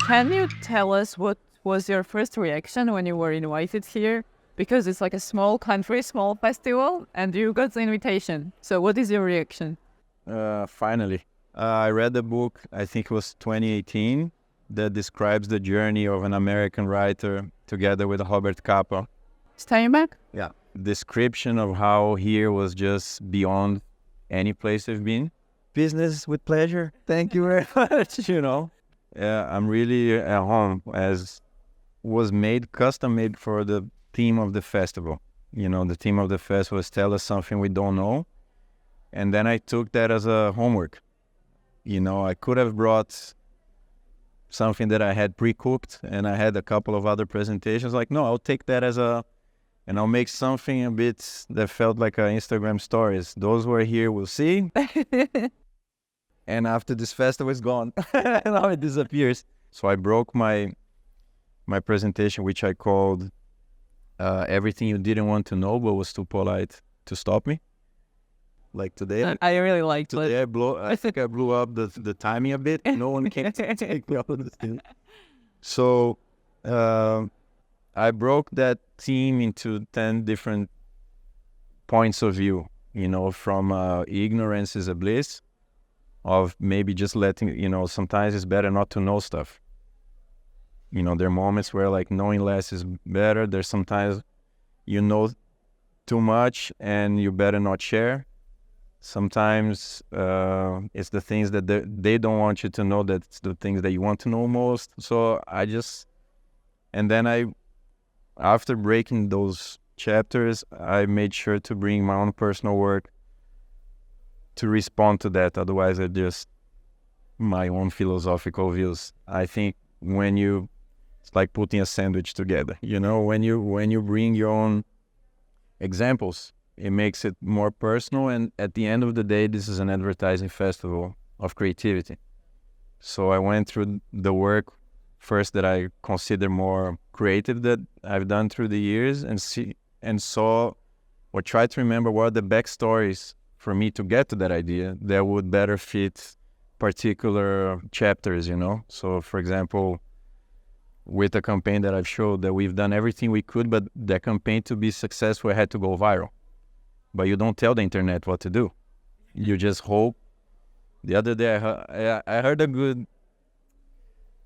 Can you tell us what was your first reaction when you were invited here? Because it's like a small country, small festival, and you got the invitation. So what is your reaction? Finally. I read the book, I think it was 2018, that describes the journey of an American writer together with Robert Capa. Steinbeck? Yeah. Description of how here was just beyond any place we've been. Business with pleasure. Thank you very much, Yeah, I'm really at home, as was custom made for the theme of the festival. The theme of the festival is tell us something we don't know. And then I took that as a homework. I could have brought something that I had pre-cooked, and I had a couple of other presentations. Like, no, I'll take that and I'll make something a bit that felt like Instagram stories. Those who are here will see. And after this festival is gone, now it disappears. So I broke my presentation, which I called Everything You Didn't Want to Know But Was Too Polite to Stop Me. Like today, I really liked it. Today I think I blew up the timing a bit. No one came to take me out of the thing. So I broke that theme into 10 different points of view, from ignorance is a bliss, of maybe just letting, sometimes it's better not to know stuff. There are moments where like knowing less is better. There's sometimes you know too much and you better not share. Sometimes it's the things that they don't want you to know, that's the things that you want to know most. So after breaking those chapters, I made sure to bring my own personal work to respond to that. Otherwise, it's just my own philosophical views. I think it's like putting a sandwich together. When you bring your own examples, it makes it more personal, and at the end of the day, this is an advertising festival of creativity. So I went through the work first that I consider more creative that I've done through the years, and saw or tried to remember what are the backstories for me to get to that idea that would better fit particular chapters, So for example, with the campaign that I've showed, that we've done everything we could, but that campaign to be successful had to go viral. But you don't tell the internet what to do. You just hope. The other day, I heard a good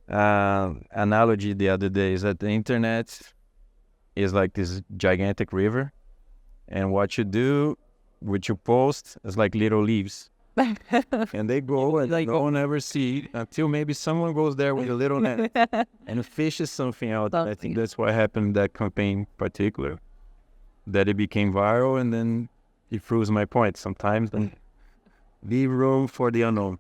analogy the other day, is that the internet is like this gigantic river, and what you do, what you post, is like little leaves. And they go and no one ever see until maybe someone goes there with a little net and fishes something out. I think that's what happened in that campaign in particular, that it became viral, and then it proves my point. Sometimes leave room for the unknown,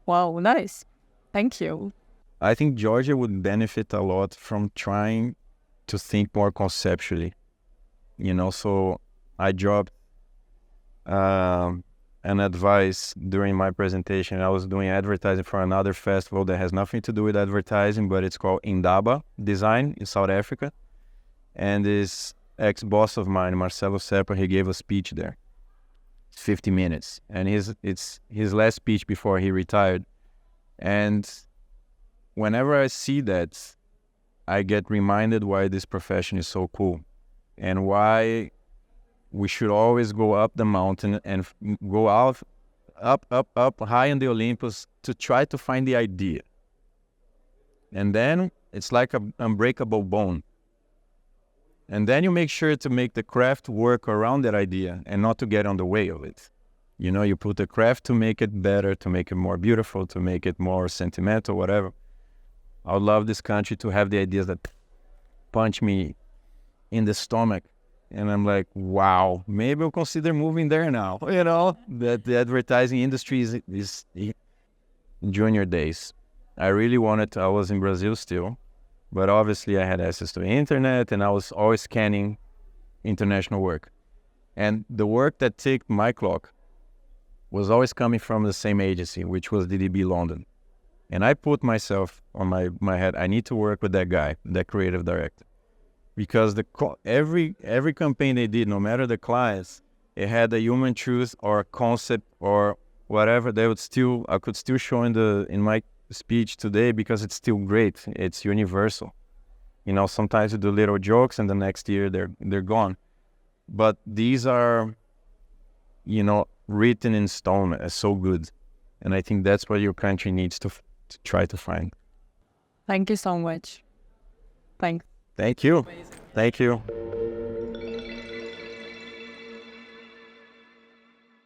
Wow, nice. Thank you. I think Georgia would benefit a lot from trying to think more conceptually, so I dropped an advice during my presentation. I was doing advertising for another festival that has nothing to do with advertising, but it's called Indaba Design in South Africa. And this ex-boss of mine, Marcelo Seppa, he gave a speech there. 50 minutes. And it's his last speech before he retired. And whenever I see that, I get reminded why this profession is so cool, and why we should always go up the mountain and go out, up high in the Olympus to try to find the idea. And then it's like an unbreakable bone. And then you make sure to make the craft work around that idea and not to get on the way of it. You put the craft to make it better, to make it more beautiful, to make it more sentimental, whatever. I would love this country to have the ideas that punch me in the stomach. And I'm like, wow, maybe I'll consider moving there now. That the advertising industry is in junior days. I really I was in Brazil still, but obviously I had access to the internet, and I was always scanning international work. And the work that ticked my clock was always coming from the same agency, which was DDB London. And I put myself on my head, I need to work with that guy, that creative director. Because every campaign they did, no matter the clients, it had a human truth or a concept or whatever, I could still show in my speech today because it's still great. It's universal. Sometimes you do little jokes and the next year they're gone. But these are, written in stone as so good. And I think that's what your country needs to try to find. Thank you so much. Thanks. Thank you. Amazing. Thank you.